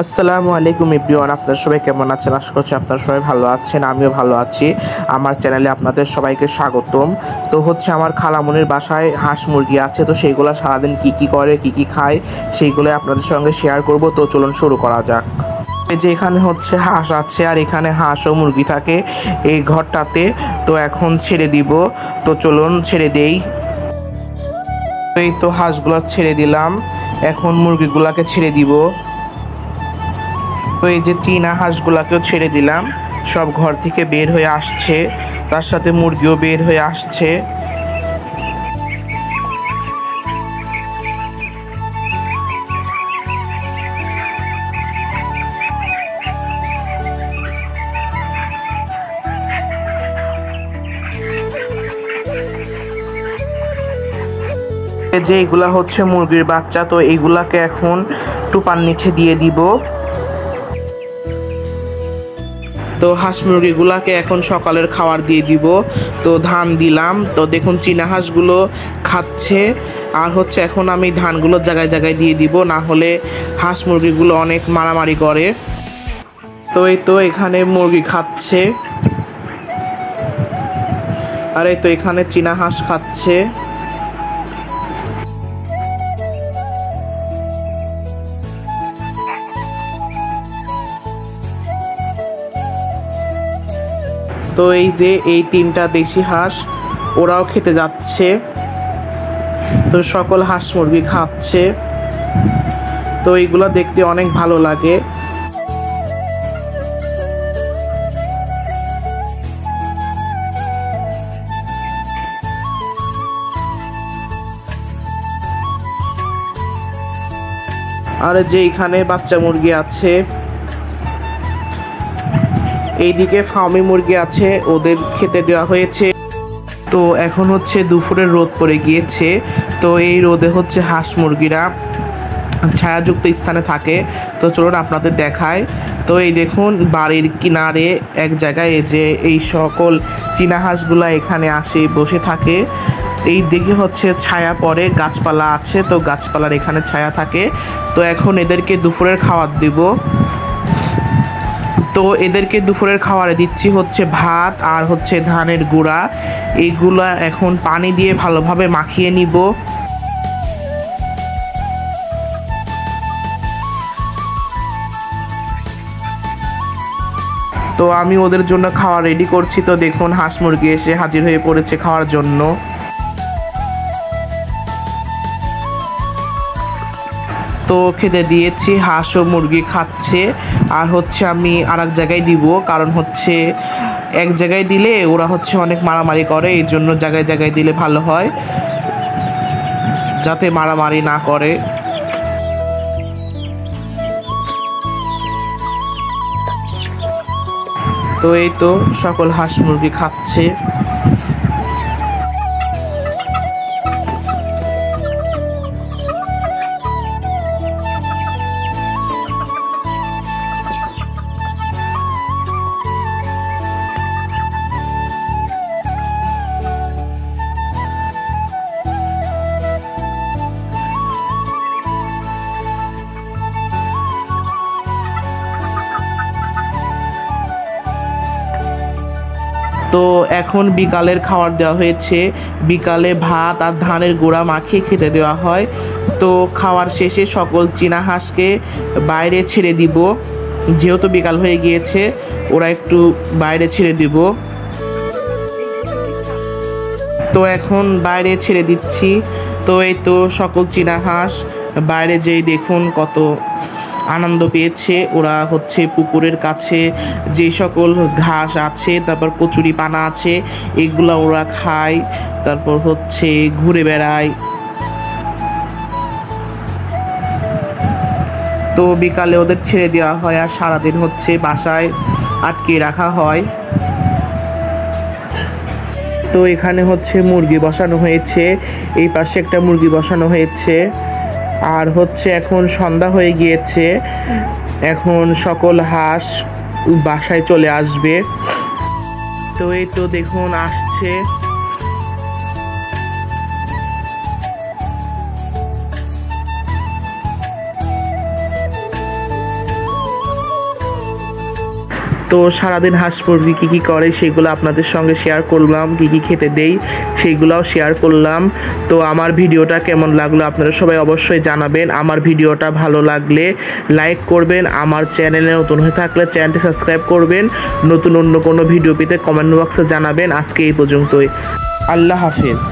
আসসালামু আলাইকুম এভরিওয়ান, আপনারা সবাই কেমন আছেন? আশা করছি আপনারা সবাই ভালো আছেন, আমিও ভালো আছি। আমার চ্যানেলে আপনাদের সবাইকে স্বাগতম। তো আমার খালামুনির বাসায় হাঁস মুরগি আছে, তো সেইগুলো সারাদিন কি করে, কি খায়, সেইগুলো আপনাদের সঙ্গে শেয়ার করব। তো চলুন শুরু করা যাক। এই যে এখানে হাঁস আছে, আর এখানে হাঁস ও মুরগি থাকে এই ঘরটাতে। তো এখন ছেড়ে দিব, তো চলুন ছেড়ে দেই। এই তো হাঁসগুলো ছেড়ে দিলাম, এখন মুরগিগুলাকে ছেড়ে দিব। তো এই যে চীনা হাঁসগুলাকেও ছেড়ে দিলাম, সব ঘর থেকে বের হয়ে আসছে, তার সাথে মুরগিও বের হয়ে আসছে। যে এগুলা মুরগির বাচ্চা, তো এইগুলাকে এখন টুপার নিচে দিয়ে দিব। তো হাঁস মুরগিগুলাকে এখন সকালের খাবার দিয়ে দিব। তো ধান দিলাম, তো দেখুন চীনা হাঁসগুলো খাচ্ছে। আর এখন আমি ধানগুলো জায়গায় জায়গায় দিয়ে দিব, না হলে হাঁস মুরগিগুলো অনেক মারামারি করে। তো এই তো এখানে মুরগি খাচ্ছে, আর এই তো এখানে চীনা হাঁস খাচ্ছে। তো এই যে এই তিনটা দেশি হাঁস, ওরাও খেতে যাচ্ছে। তো সকল হাঁস মুরগি খাচ্ছে। তো এইগুলো দেখতে অনেক ভালো লাগে। আর যে এখানে বাচ্চা মুরগি আছে, এইদিকে ফার্মি মুরগি আছে, ওদের খেতে দেওয়া হয়েছে। তো এখন দুপুরের রোদ পড়ে গিয়েছে। তো এই রোদে হাঁস মুরগিরা ছায়াযুক্ত স্থানে থাকে। তো চলুন আপনাদের দেখায়। তো এই দেখুন বাড়ির কিনারে এক জায়গায় এই সকল চীনা হাঁসগুলা এখানে আসে বসে থাকে। এই দিকে ছায়া পড়ে, গাছপালা আছে, তো গাছপালার এখানে ছায়া থাকে। তো এখন এদেরকে দুপুরের খাবার দিব। তো এদেরকে দুপুরের খাবারে দিচ্ছি ভাত আর ধানের গুঁড়া। এইগুলা এখন পানি দিয়ে ভালোভাবে মাখিয়ে নিব। তো আমি ওদের জন্য খাওয়া রেডি করছি। তো দেখুন হাঁস মুরগি এসে হাজির হয়ে পড়েছে খাওয়ার জন্য। তো খেতে দিয়েছি, হাঁস ও মুরগি খাচ্ছে। আর আমি আর এক জায়গায় দিব, কারণ এক জায়গায় দিলে ওরা অনেক মারামারি করে, এই জন্য জায়গায় জায়গায় দিলে ভালো হয়, যাতে মারামারি না করে। তো এই তো সকল হাঁস মুরগি খাচ্ছে। তো এখন বিকালের খাবার দেওয়া হয়েছে। বিকালে ভাত আর ধানের গুঁড়া মাখিয়ে খেতে দেওয়া হয়। তো খাওয়ার শেষে সকল চীনা হাঁসকে বাইরে ছেড়ে দিব, যেহেতু বিকাল হয়ে গিয়েছে, ওরা একটু বাইরে ছেড়ে দিব। তো এখন বাইরে ছেড়ে দিচ্ছি। তো এই তো সকল চীনা হাঁস বাইরে যেই দেখুন কত আনন্দ পেয়েছে। ওরা পুকুরের কাছে যে সকল ঘাস আছে, তারপর কচুরি পানা আছে, এগুলা ওরা খায়, তারপর ঘুরে বেড়ায়। তো বিকালে ওদের ছেড়ে দেওয়া হয়, আর সারাদিন বাসায় আটকে রাখা হয়। তো এখানে মুরগি বসানো হয়েছে, এই পাশে একটা মুরগি বসানো হয়েছে। আর এখন সন্ধ্যা হয়ে গিয়েছে, এখন সকল হাঁস বাসায় চলে আসবে। তো এই তো দেখুন আসছে। তো সারাদিন হাঁস মুরগি কী কী করে সেগুলো আপনাদের সঙ্গে শেয়ার করলাম, কী কী খেতে দেই সেইগুলোও শেয়ার করলাম। তো আমার ভিডিওটা কেমন লাগলো আপনারা সবাই অবশ্যই জানাবেন। আমার ভিডিওটা ভালো লাগলে লাইক করবেন, আমার চ্যানেলে নতুন হয়ে থাকলে চ্যানেলটি সাবস্ক্রাইব করবেন, নতুন অন্য কোনো ভিডিও পেতে কমেন্ট বক্সে জানাবেন। আজকে এই পর্যন্তই, আল্লাহ হাফেজ।